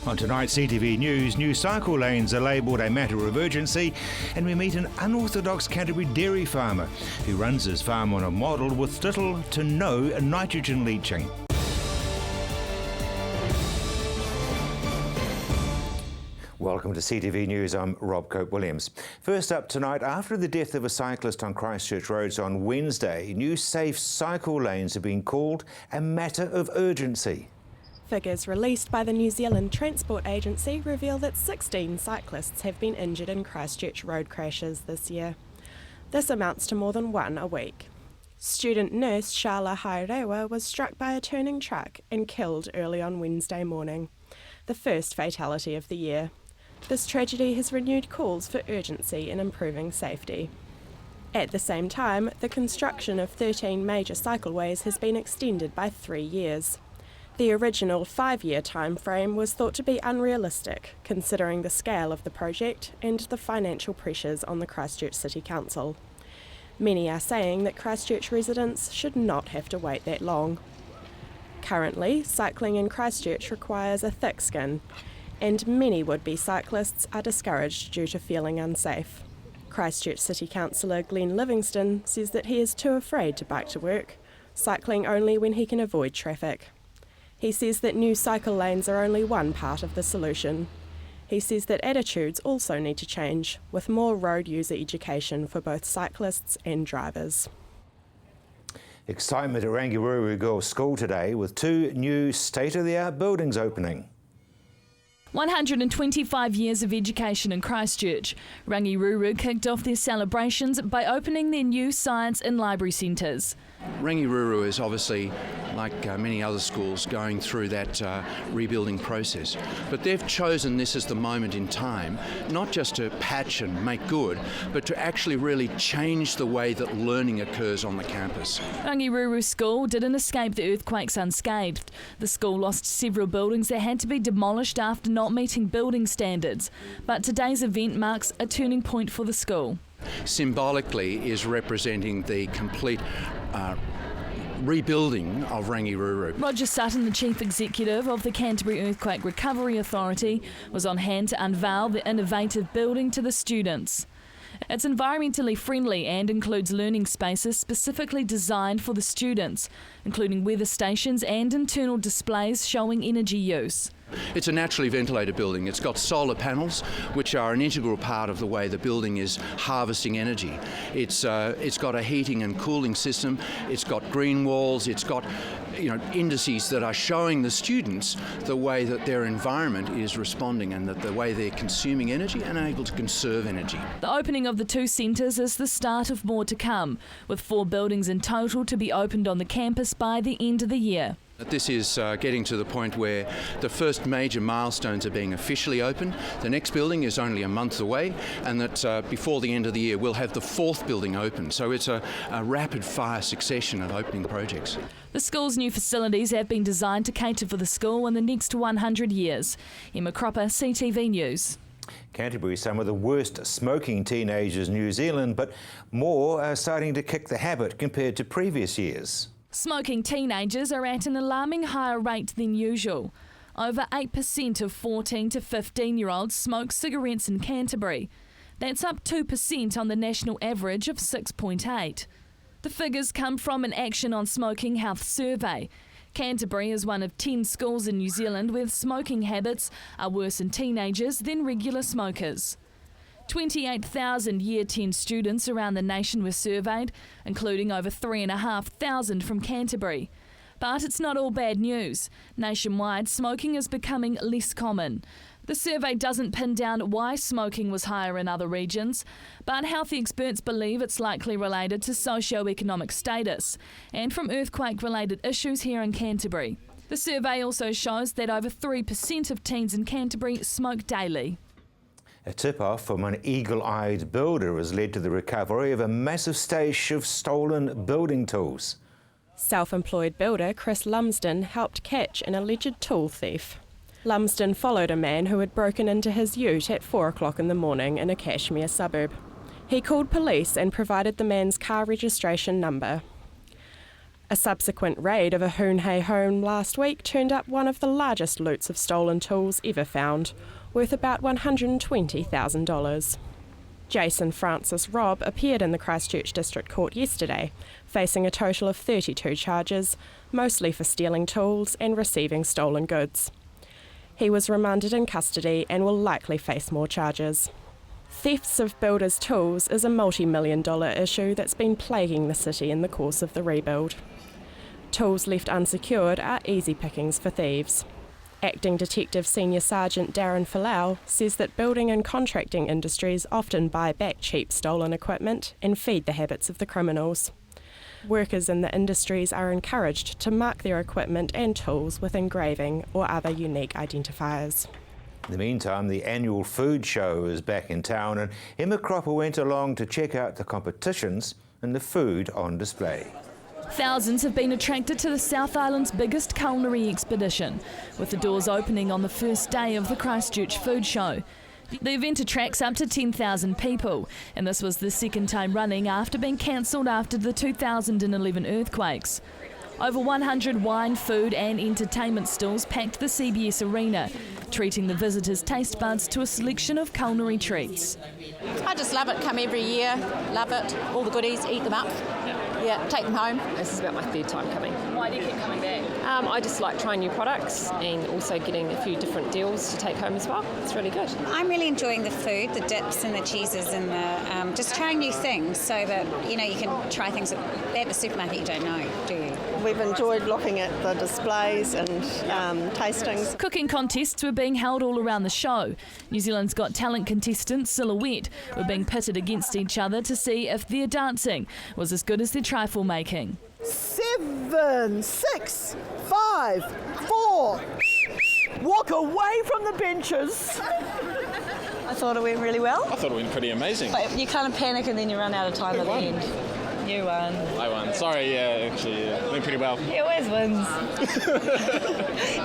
On tonight's CTV News, new cycle lanes are labelled a matter of urgency, and we meet an unorthodox Canterbury dairy farmer who runs his farm on a model with little to no nitrogen leaching. Welcome to CTV News, I'm Rob Cope-Williams. First up tonight, after the death of a cyclist on Christchurch roads on Wednesday, new safe cycle lanes have been called a matter of urgency. Figures released by the New Zealand Transport Agency reveal that 16 cyclists have been injured in Christchurch road crashes this year. This amounts to more than one a week. Student nurse Shala Hairewa was struck by a turning truck and killed early on Wednesday morning, the first fatality of the year. This tragedy has renewed calls for urgency in improving safety. At the same time, the construction of 13 major cycleways has been extended by 3 years. The original 5-year time frame was thought to be unrealistic, considering the scale of the project and the financial pressures on the Christchurch City Council. Many are saying that Christchurch residents should not have to wait that long. Currently, cycling in Christchurch requires a thick skin, and many would-be cyclists are discouraged due to feeling unsafe. Christchurch City Councillor Glenn Livingston says that he is too afraid to bike to work, cycling only when he can avoid traffic. He says that new cycle lanes are only one part of the solution. He says that attitudes also need to change, with more road user education for both cyclists and drivers. Excitement at Rangiruru Girls' School today with 2 new state-of-the-art buildings opening. 125 years of education in Christchurch. Rangiruru kicked off their celebrations by opening their new science and library centres. Rangiruru is obviously, like many other schools, going through that rebuilding process. But they've chosen this as the moment in time, not just to patch and make good, but to actually really change the way that learning occurs on the campus. Rangiruru School didn't escape the earthquakes unscathed. The school lost several buildings that had to be demolished after not meeting building standards. But today's event marks a turning point for the school. Symbolically is representing the complete rebuilding of Rangiruru. Roger Sutton, the Chief Executive of the Canterbury Earthquake Recovery Authority, was on hand to unveil the innovative building to the students. It's environmentally friendly and includes learning spaces specifically designed for the students, including weather stations and internal displays showing energy use. It's a naturally ventilated building. It's got solar panels, which are an integral part of the way the building is harvesting energy. It's got a heating and cooling system. It's got green walls. It's got indices that are showing the students the way that their environment is responding and that the way they're consuming energy and able to conserve energy. The opening of the 2 centres is the start of more to come, with 4 buildings in total to be opened on the campus by the end of the year. This is getting to the point where the first major milestones are being officially opened. The next building is only a month away, and that before the end of the year we'll have the 4th building open. So it's a rapid-fire succession of opening projects. The school's new facilities have been designed to cater for the school in the next 100 years. Emma Cropper, CTV News. Canterbury, some of the worst smoking teenagers in New Zealand, but more are starting to kick the habit compared to previous years. Smoking teenagers are at an alarming higher rate than usual. Over 8% of 14 to 15-year-olds smoke cigarettes in Canterbury. That's up 2% on the national average of 6.8. The figures come from an Action on Smoking Health survey. Canterbury is one of 10 schools in New Zealand where smoking habits are worse in teenagers than regular smokers. 28,000 Year 10 students around the nation were surveyed, including over 3,500 from Canterbury. But it's not all bad news. Nationwide, smoking is becoming less common. The survey doesn't pin down why smoking was higher in other regions, but health experts believe it's likely related to socio-economic status and from earthquake-related issues here in Canterbury. The survey also shows that over 3% of teens in Canterbury smoke daily. A tip-off from an eagle-eyed builder has led to the recovery of a massive stash of stolen building tools. Self-employed builder Chris Lumsden helped catch an alleged tool thief. Lumsden followed a man who had broken into his ute at 4 o'clock in the morning in a Cashmere suburb. He called police and provided the man's car registration number. A subsequent raid of a Hoonhay home last week turned up one of the largest loots of stolen tools ever found, worth about $120,000. Jason Francis Robb appeared in the Christchurch District Court yesterday, facing a total of 32 charges, mostly for stealing tools and receiving stolen goods. He was remanded in custody and will likely face more charges. Thefts of builders' tools is a multi-million-dollar issue that's been plaguing the city in the course of the rebuild. Tools left unsecured are easy pickings for thieves. Acting Detective Senior Sergeant Darren Falau says that building and contracting industries often buy back cheap stolen equipment and feed the habits of the criminals. Workers in the industries are encouraged to mark their equipment and tools with engraving or other unique identifiers. In the meantime, the annual food show is back in town, and Emma Cropper went along to check out the competitions and the food on display. Thousands have been attracted to the South Island's biggest culinary expedition, with the doors opening on the first day of the Christchurch Food Show. The event attracts up to 10,000 people, and this was the second time running after being cancelled after the 2011 earthquakes. Over 100 wine, food and entertainment stalls packed the CBS arena, treating the visitors' taste buds to a selection of culinary treats. I just love it, come every year, love it, all the goodies, eat them up, yeah, take them home. This is about my third time coming. Why do you keep coming back? I just like trying new products and also getting a few different deals to take home as well. It's really good. I'm really enjoying the food, the dips and the cheeses and the just trying new things so that, you know, you can try things at the supermarket you don't know, do you? We've enjoyed looking at the displays and tastings. Cooking contests were being held all around the show. New Zealand's Got Talent contestants Silhouette were being pitted against each other to see if their dancing was as good as their trifle making. 7, 6, 5, 4. Walk away from the benches. I thought it went really well. I thought it went pretty amazing. But you kind of panic and then you run out of time at the end. You won. I won. Sorry, actually, went pretty well. He always wins.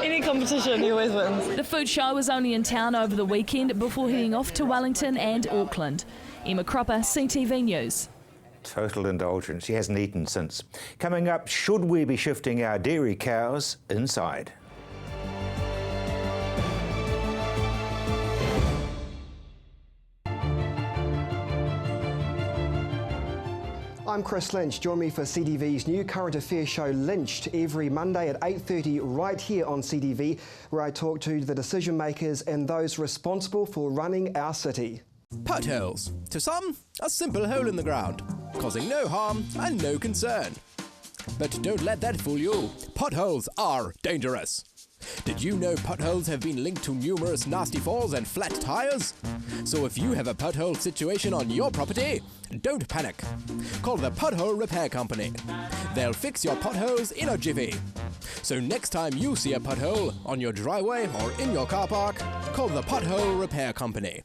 Any competition, he always wins. The food show was only in town over the weekend before heading off to Wellington and Auckland. Emma Cropper, CTV News. Total indulgence. She hasn't eaten since. Coming up, should we be shifting our dairy cows inside? I'm Chris Lynch. Join me for CTV's new current affairs show Lynched every Monday at 8:30 right here on CTV, where I talk to the decision makers and those responsible for running our city. Potholes. To some, a simple hole in the ground, causing no harm and no concern. But don't let that fool you. Potholes are dangerous. Did you know potholes have been linked to numerous nasty falls and flat tires? So if you have a pothole situation on your property, don't panic. Call the Pothole Repair Company. They'll fix your potholes in a jiffy. So next time you see a pothole on your driveway or in your car park, call the Pothole Repair Company.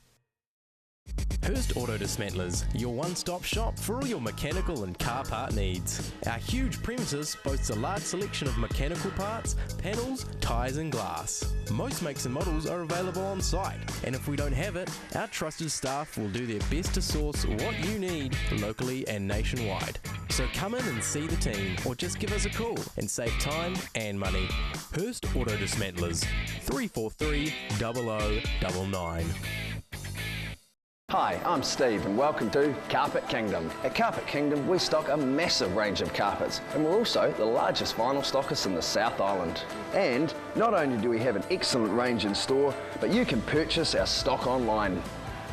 Hurst Auto Dismantlers, your one-stop shop for all your mechanical and car part needs. Our huge premises boasts a large selection of mechanical parts, panels, tyres and glass. Most makes and models are available on site, and if we don't have it, our trusted staff will do their best to source what you need locally and nationwide. So come in and see the team, or just give us a call and save time and money. Hurst Auto Dismantlers, 343 0099. Hi, I'm Steve and welcome to Carpet Kingdom. At Carpet Kingdom we stock a massive range of carpets and we're also the largest vinyl stockist in the South Island. And not only do we have an excellent range in store, but you can purchase our stock online.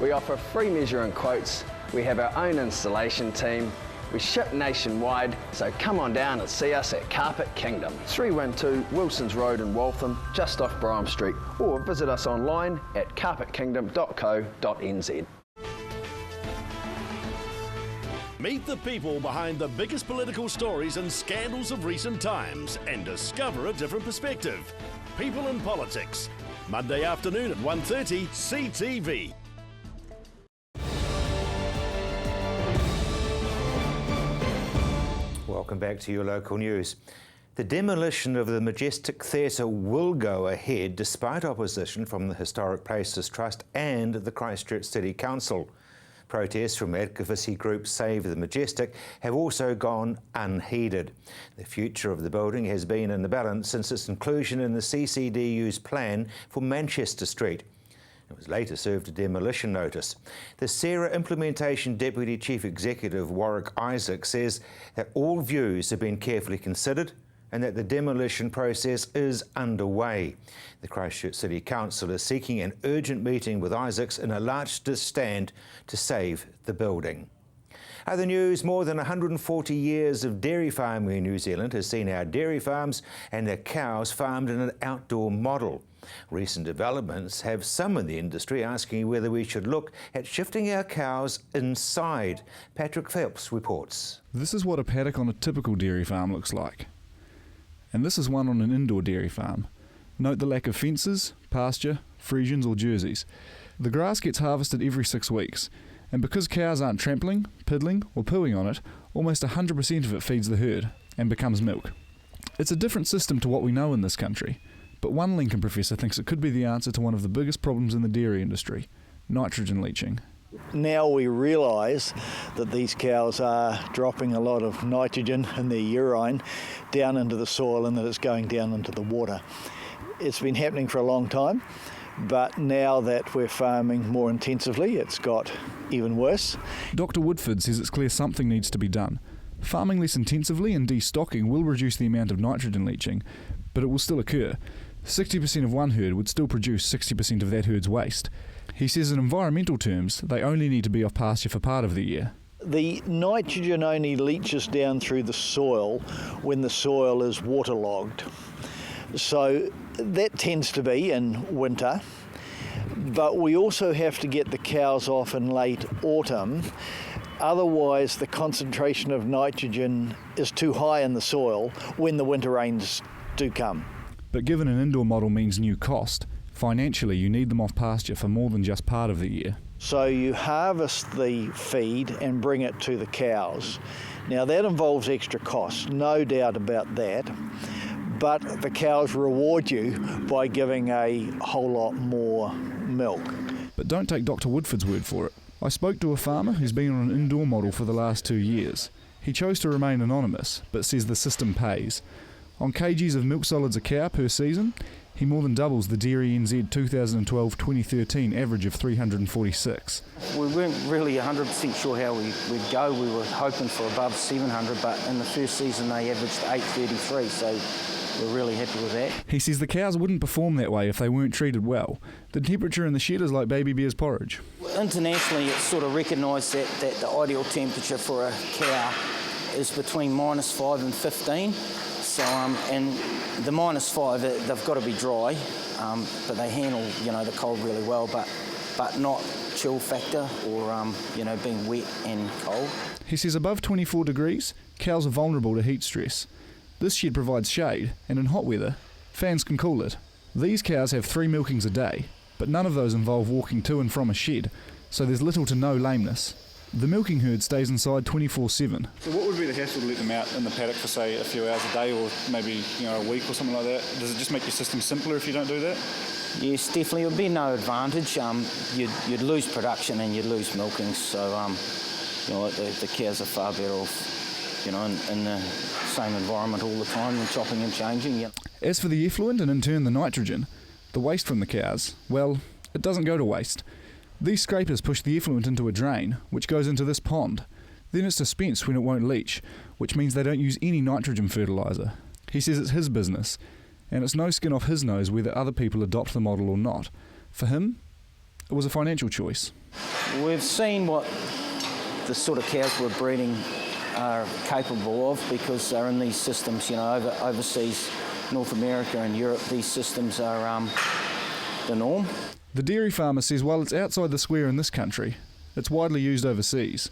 We offer free measuring quotes, we have our own installation team, we ship nationwide, so come on down and see us at Carpet Kingdom. 312 Wilsons Road in Waltham, just off Brougham Street, or visit us online at carpetkingdom.co.nz. Meet the people behind the biggest political stories and scandals of recent times and discover a different perspective. People in Politics. Monday afternoon at 1:30, CTV. Welcome back to your local news. The demolition of the Majestic Theater will go ahead despite opposition from the Historic Places Trust and the Christchurch City Council. Protests from advocacy group Save the Majestic have also gone unheeded. The future of the building has been in the balance since its inclusion in the CCDU's plan for Manchester Street. It was later served a demolition notice. The SERA Implementation Deputy Chief Executive Warwick Isaac says that all views have been carefully considered and that the demolition process is underway. The Christchurch City Council is seeking an urgent meeting with Isaacs in a large stand to save the building. Other news, more than 140 years of dairy farming in New Zealand has seen our dairy farms and their cows farmed in an outdoor model. Recent developments have some in the industry asking whether we should look at shifting our cows inside. Patrick Phelps reports. This is what a paddock on a typical dairy farm looks like. And this is one on an indoor dairy farm. Note the lack of fences, pasture, Friesians or jerseys. The grass gets harvested every 6 weeks, and because cows aren't trampling, piddling or pooing on it, almost 100% of it feeds the herd and becomes milk. It's a different system to what we know in this country, but one Lincoln professor thinks it could be the answer to one of the biggest problems in the dairy industry, nitrogen leaching. Now we realise that these cows are dropping a lot of nitrogen in their urine down into the soil and that it's going down into the water. It's been happening for a long time, but now that we're farming more intensively, it's got even worse. Dr Woodford says it's clear something needs to be done. Farming less intensively and destocking will reduce the amount of nitrogen leaching, but it will still occur. 60% of one herd would still produce 60% of that herd's waste. He says in environmental terms, they only need to be off pasture for part of the year. The nitrogen only leaches down through the soil when the soil is waterlogged. So that tends to be in winter, but we also have to get the cows off in late autumn. Otherwise, the concentration of nitrogen is too high in the soil when the winter rains do come. But given an indoor model means new cost, financially you need them off pasture for more than just part of the year. So you harvest the feed and bring it to the cows. Now that involves extra costs, no doubt about that, but the cows reward you by giving a whole lot more milk. But don't take Dr Woodford's word for it. I spoke to a farmer who's been on an indoor model for the last 2 years. He chose to remain anonymous, but says the system pays. On kgs of milk solids a cow per season, he more than doubles the Dairy NZ 2012-2013 average of 346. We weren't really 100% sure how we'd go. We were hoping for above 700, but in the first season they averaged 833, so we're really happy with that. He says the cows wouldn't perform that way if they weren't treated well. The temperature in the shed is like baby bear's porridge. Internationally, it's sort of recognised that the ideal temperature for a cow is between -5 and 15. So, and the -5, they've got to be dry, but they handle, the cold really well, but not chill factor or, being wet and cold. He says above 24 degrees, cows are vulnerable to heat stress. This shed provides shade, and in hot weather, fans can cool it. These cows have 3 milkings a day, but none of those involve walking to and from a shed, so there's little to no lameness. The milking herd stays inside 24/7. So what would be the hassle to let them out in the paddock for, say, a few hours a day or maybe a week or something like that? Does it just make your system simpler if you don't do that? Yes, definitely. It would be no advantage. You'd lose production and you'd lose milking, so the cows are far better off in the same environment all the time than chopping and changing. Yeah. As for the effluent and in turn the nitrogen, the waste from the cows, well, it doesn't go to waste. These scrapers push the effluent into a drain, which goes into this pond. Then it's dispensed when it won't leach, which means they don't use any nitrogen fertiliser. He says it's his business, and it's no skin off his nose whether other people adopt the model or not. For him, it was a financial choice. We've seen what the sort of cows we're breeding are capable of because they're in these systems, overseas, North America and Europe, these systems are the norm. The dairy farmer says while it's outside the square in this country, it's widely used overseas.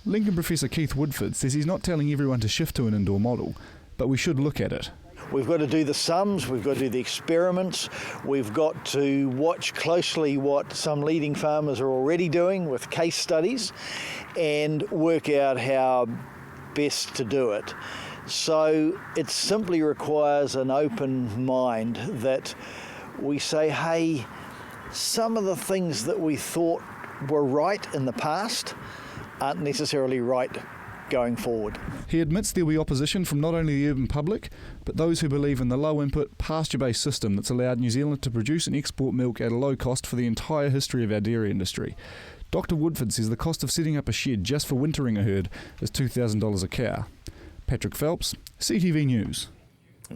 Lincoln Professor Keith Woodford says he's not telling everyone to shift to an indoor model, but we should look at it. We've got to do the sums, we've got to do the experiments, we've got to watch closely what some leading farmers are already doing with case studies and work out how best to do it. So it simply requires an open mind that we say, hey, some of the things that we thought were right in the past aren't necessarily right going forward. He admits there'll be opposition from not only the urban public, but those who believe in the low-input, pasture-based system that's allowed New Zealand to produce and export milk at a low cost for the entire history of our dairy industry. Dr Woodford says the cost of setting up a shed just for wintering a herd is $2,000 a cow. Patrick Phelps, CTV News.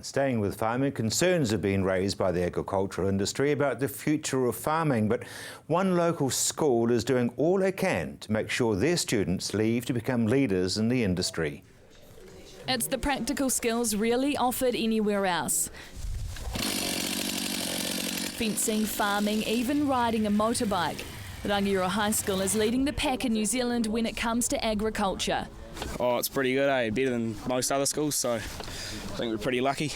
Staying with farming, concerns have been raised by the agricultural industry about the future of farming, but one local school is doing all they can to make sure their students leave to become leaders in the industry. It's the practical skills rarely offered anywhere else. Fencing, farming, even riding a motorbike. Rangiora High School is leading the pack in New Zealand when it comes to agriculture. Oh, it's pretty good, better than most other schools, so I think we're pretty lucky.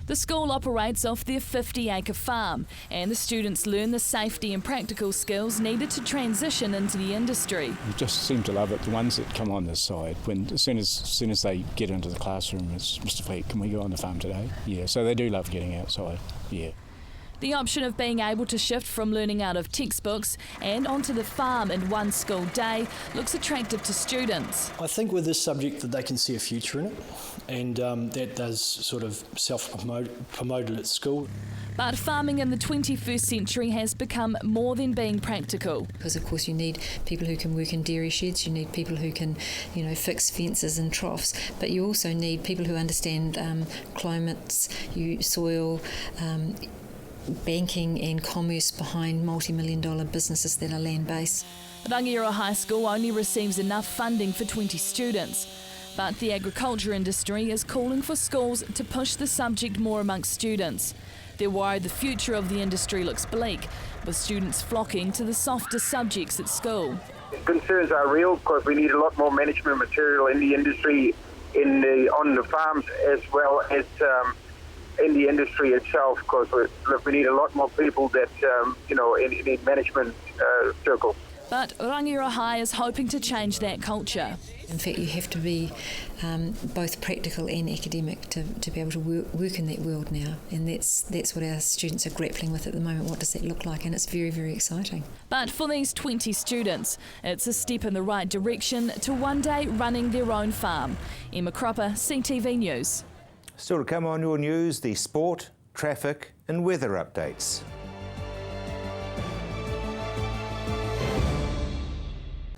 The school operates off their 50-acre farm, and the students learn the safety and practical skills needed to transition into the industry. We just seem to love it. The ones that come on this side, as soon as they get into the classroom, it's Mr. Fleet, can we go on the farm today? Yeah, so they do love getting outside, yeah. The option of being able to shift from learning out of textbooks and onto the farm in one school day looks attractive to students. I think with this subject that they can see a future in it, and that does sort of self-promoted at school. But farming in the 21st century has become more than being practical. Because of course you need people who can work in dairy sheds, you need people who can, fix fences and troughs, but you also need people who understand climates, soil, banking and commerce behind multi-million-dollar businesses that are land-based. Rangiora High School only receives enough funding for 20 students, but the agriculture industry is calling for schools to push the subject more amongst students. They're worried the future of the industry looks bleak, with students flocking to the softer subjects at school. Concerns are real because we need a lot more management material in the industry, on the farms, as well as in the industry itself, because we need a lot more people that, in management circles. But Rangiora High is hoping to change that culture. In fact, you have to be both practical and academic to be able to work in that world now, and that's what our students are grappling with at the moment. What does that look like? And it's very, very exciting. But for these 20 students, it's a step in the right direction to one day running their own farm. Emma Cropper, CTV News. Still to come on your news, the sport, traffic and weather updates.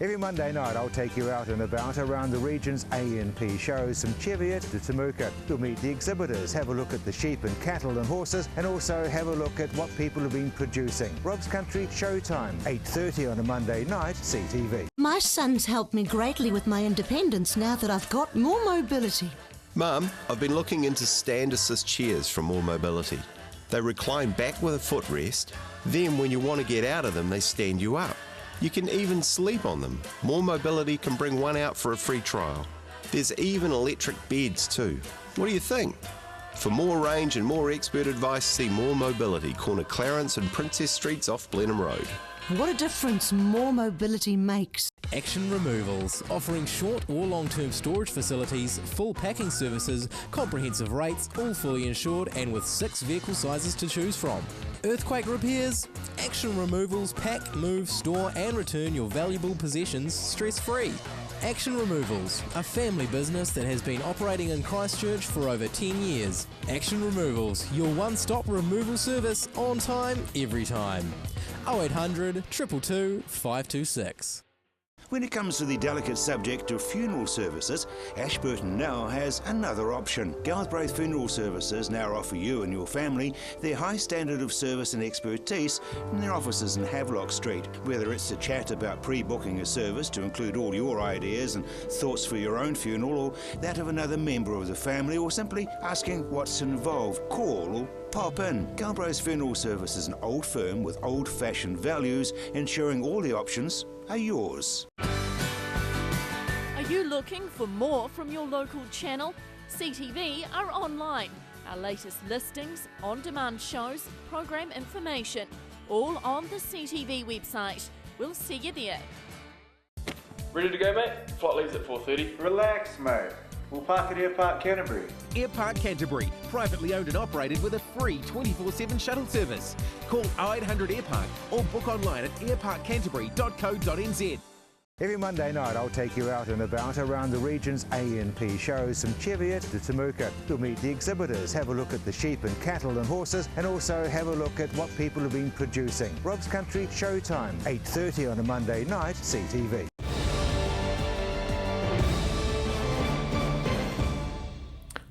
Every Monday night I'll take you out and about around the region's A&P shows from Cheviot to Temuka. You'll meet the exhibitors, have a look at the sheep and cattle and horses, and also have a look at what people have been producing. Rob's Country Showtime, 8:30 on a Monday night, CTV. My son's helped me greatly with my independence now that I've got more mobility. Mum, I've been looking into stand assist chairs from More Mobility. They recline back with a footrest, then when you want to get out of them, they stand you up. You can even sleep on them. More Mobility can bring one out for a free trial. There's even electric beds too. What do you think? For more range and more expert advice, see More Mobility, corner Clarence and Princess Streets off Blenheim Road. What a difference More Mobility makes. Action Removals, offering short or long-term storage facilities, full packing services, comprehensive rates, all fully insured and with 6 vehicle sizes to choose from. Earthquake repairs? Action Removals pack, move, store and return your valuable possessions stress-free. Action Removals, a family business that has been operating in Christchurch for over 10 years. Action Removals, your one-stop removal service on time, every time. 0800 222 526. When it comes to the delicate subject of funeral services, Ashburton now has another option. Galbraith Funeral Services now offer you and your family their high standard of service and expertise in their offices in Havelock Street. Whether it's to chat about pre-booking a service to include all your ideas and thoughts for your own funeral, or that of another member of the family, or simply asking what's involved, call or pop in. Galbraith Funeral Service is an old firm with old-fashioned values, ensuring all the options are yours. Are you looking for more from your local channel? CTV are online. Our latest listings, on-demand shows, program information, all on the CTV website. We'll see you there. Ready to go, mate? Flight leaves at 4:30. Relax, mate. We'll park at Air Park Canterbury. Air Park Canterbury, privately owned and operated with a free 24/7 shuttle service. Call 0800 Air Park or book online at airparkcanterbury.co.nz. Every Monday night I'll take you out and about around the region's A&P shows from Cheviot to Temuka. You'll meet the exhibitors, have a look at the sheep and cattle and horses, and also have a look at what people have been producing. Rob's Country Showtime, 8:30 on a Monday night, CTV.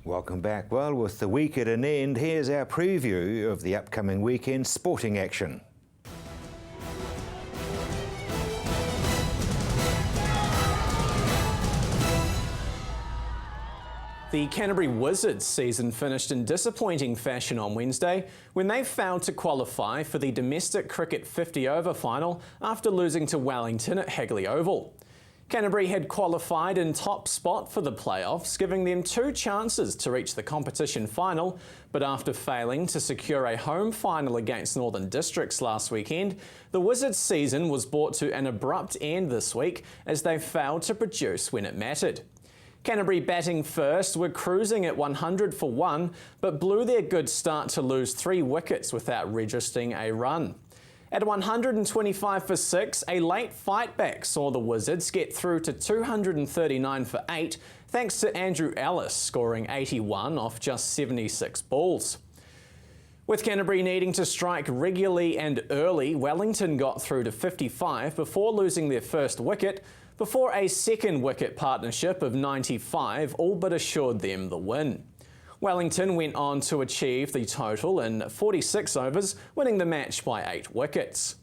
Welcome back. Well, with the week at an end, here's our preview of the upcoming weekend sporting action. The Canterbury Wizards season finished in disappointing fashion on Wednesday when they failed to qualify for the domestic cricket 50-over final after losing to Wellington at Hagley Oval. Canterbury had qualified in top spot for the playoffs, giving them 2 chances to reach the competition final, but after failing to secure a home final against Northern Districts last weekend, the Wizards' season was brought to an abrupt end this week as they failed to produce when it mattered. Canterbury batting first were cruising at 100 for 1, but blew their good start to lose 3 wickets without registering a run. At 125 for 6, a late fight back saw the Wizards get through to 239 for 8, thanks to Andrew Ellis scoring 81 off just 76 balls. With Canterbury needing to strike regularly and early, Wellington got through to 55 before losing their first wicket, before a second wicket partnership of 95 all but assured them the win. Wellington went on to achieve the total in 46 overs, winning the match by 8 wickets.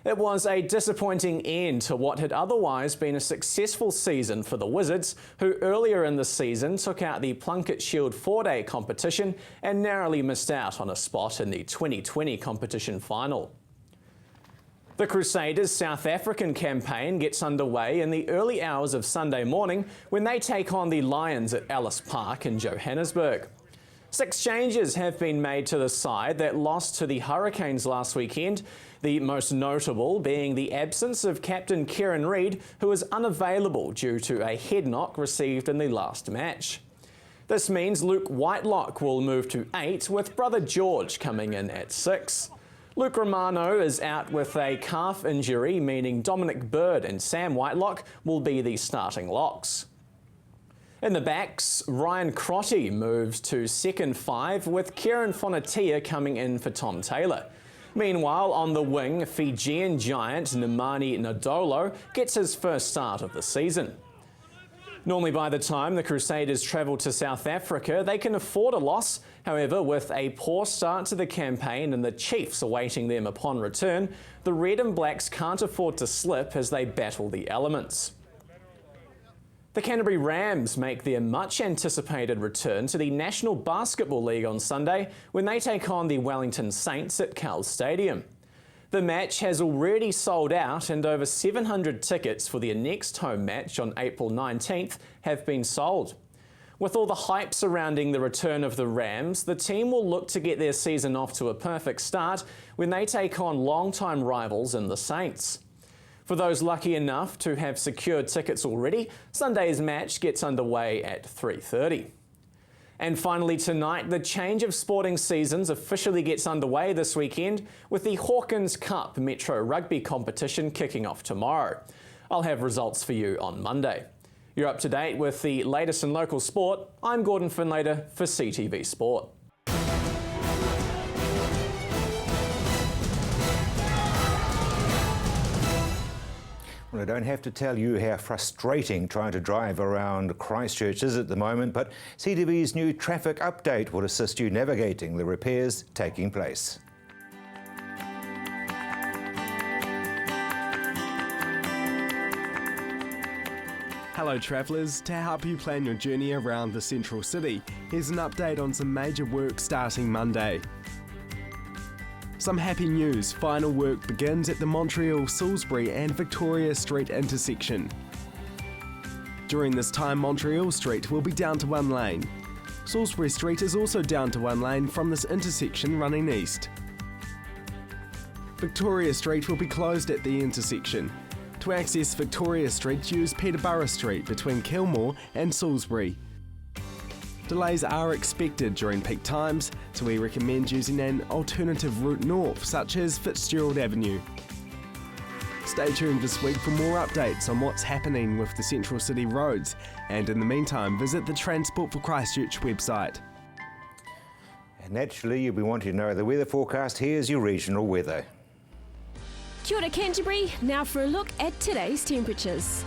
It was a disappointing end to what had otherwise been a successful season for the Wizards, who earlier in the season took out the Plunket Shield 4-day competition and narrowly missed out on a spot in the 2020 competition final. The Crusaders' South African campaign gets underway in the early hours of Sunday morning when they take on the Lions at Ellis Park in Johannesburg. 6 changes have been made to the side that lost to the Hurricanes last weekend, the most notable being the absence of captain Kieran Reid, who was unavailable due to a head knock received in the last match. This means Luke Whitelock will move to 8, with brother George coming in at 6. Luke Romano is out with a calf injury, meaning Dominic Bird and Sam Whitelock will be the starting locks. In the backs, Ryan Crotty moves to second 5, with Kieran Fonatia coming in for Tom Taylor. Meanwhile, on the wing, Fijian giant Nemani Nadolo gets his first start of the season. Normally by the time the Crusaders travel to South Africa, they can afford a loss. However, with a poor start to the campaign and the Chiefs awaiting them upon return, the Red and Blacks can't afford to slip as they battle the elements. The Canterbury Rams make their much-anticipated return to the National Basketball League on Sunday when they take on the Wellington Saints at Cal Stadium. The match has already sold out and over 700 tickets for their next home match on April 19th have been sold. With all the hype surrounding the return of the Rams, the team will look to get their season off to a perfect start when they take on longtime rivals in the Saints. For those lucky enough to have secured tickets already, Sunday's match gets underway at 3:30. And finally tonight, the change of sporting seasons officially gets underway this weekend with the Hawkins Cup Metro Rugby competition kicking off tomorrow. I'll have results for you on Monday. You're up to date with the latest in local sport. I'm Gordon Finlater for CTV Sport. Well, I don't have to tell you how frustrating trying to drive around Christchurch is at the moment, but CTV's new traffic update will assist you navigating the repairs taking place. Hello travellers, to help you plan your journey around the central city, here's an update on some major work starting Monday. Some happy news, final work begins at the Montreal, Salisbury and Victoria Street intersection. During this time, Montreal Street will be down to 1 lane. Salisbury Street is also down to 1 lane from this intersection running east. Victoria Street will be closed at the intersection. To access Victoria Street, use Peterborough Street between Kilmore and Salisbury. Delays are expected during peak times, so we recommend using an alternative route north, such as Fitzgerald Avenue. Stay tuned this week for more updates on what's happening with the Central City roads, and in the meantime, visit the Transport for Christchurch website. And naturally, you'll be wanting to know the weather forecast. Here's your regional weather. Kia ora Canterbury, now for a look at today's temperatures.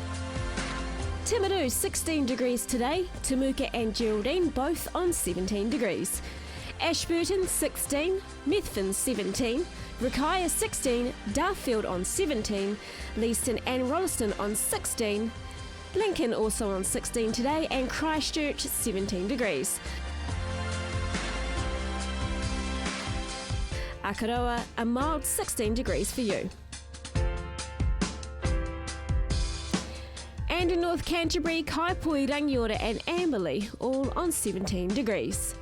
Timaru 16 degrees today, Temuka and Geraldine both on 17 degrees. Ashburton 16, Methven 17, Rakaia 16, Darfield on 17, Leeston and Rolleston on 16, Lincoln also on 16 today, and Christchurch 17 degrees. Akaroa, a mild 16 degrees for you. And in North Canterbury, Kaipoi, Rangiora and Amberley all on 17 degrees.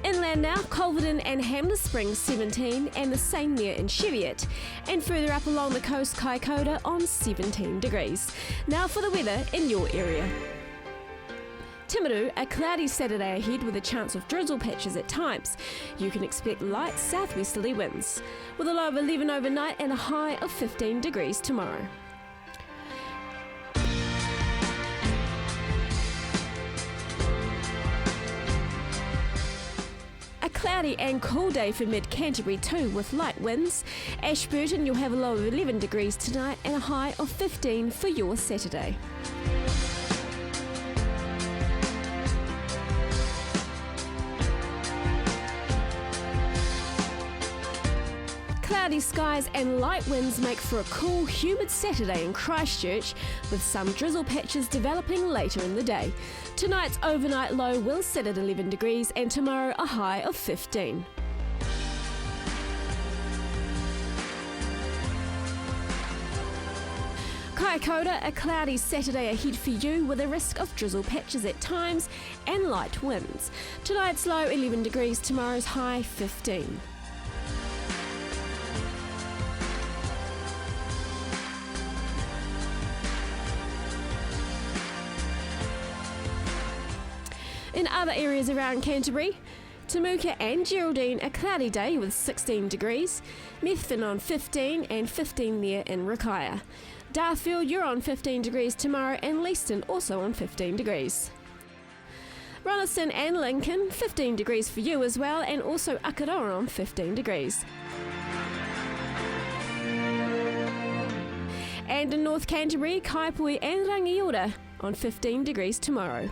Inland now, Culverden and Hamner Springs 17, and the same there in Cheviot. And further up along the coast, Kaikoura on 17 degrees. Now for the weather in your area. Timaru, a cloudy Saturday ahead with a chance of drizzle patches at times. You can expect light southwesterly winds, with a low of 11 overnight and a high of 15 degrees tomorrow. A cloudy and cool day for mid-Canterbury too, with light winds. Ashburton, you'll have a low of 11 degrees tonight and a high of 15 for your Saturday. Cloudy skies and light winds make for a cool, humid Saturday in Christchurch, with some drizzle patches developing later in the day. Tonight's overnight low will sit at 11 degrees and tomorrow a high of 15. Kaikoura, a cloudy Saturday ahead for you with a risk of drizzle patches at times and light winds. Tonight's low 11 degrees, tomorrow's high 15. In other areas around Canterbury, Temuka and Geraldine, a cloudy day with 16 degrees. Methven on 15 and 15 there in Rakaia. Darfield, you're on 15 degrees tomorrow, and Leeston also on 15 degrees. Rolleston and Lincoln, 15 degrees for you as well, and also Akaroa on 15 degrees. And in North Canterbury, Kaipoi and Rangiora on 15 degrees tomorrow.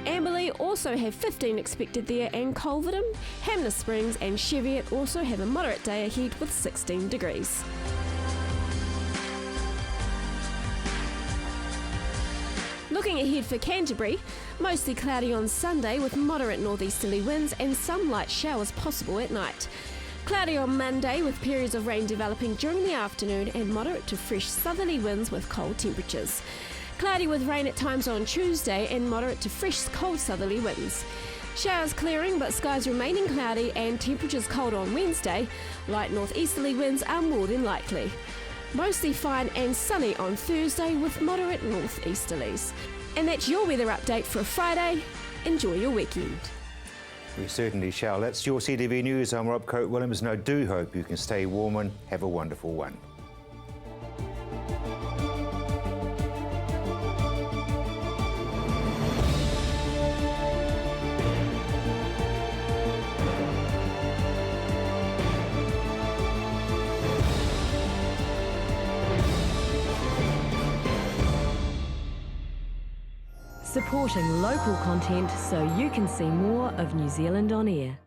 Amberley also have 15 expected there, and Culverden, Hamner Springs and Cheviot also have a moderate day ahead with 16 degrees. Looking ahead for Canterbury, mostly cloudy on Sunday with moderate northeasterly winds and some light showers possible at night. Cloudy on Monday with periods of rain developing during the afternoon and moderate to fresh southerly winds with cold temperatures. Cloudy with rain at times on Tuesday and moderate to fresh cold southerly winds. Showers clearing but skies remaining cloudy and temperatures cold on Wednesday. Light northeasterly winds are more than likely. Mostly fine and sunny on Thursday with moderate northeasterlies. And that's your weather update for a Friday. Enjoy your weekend. We certainly shall. That's your CTV News. I'm Rob Coate-Williams, and I do hope you can stay warm and have a wonderful one. Supporting local content so you can see more of New Zealand on air.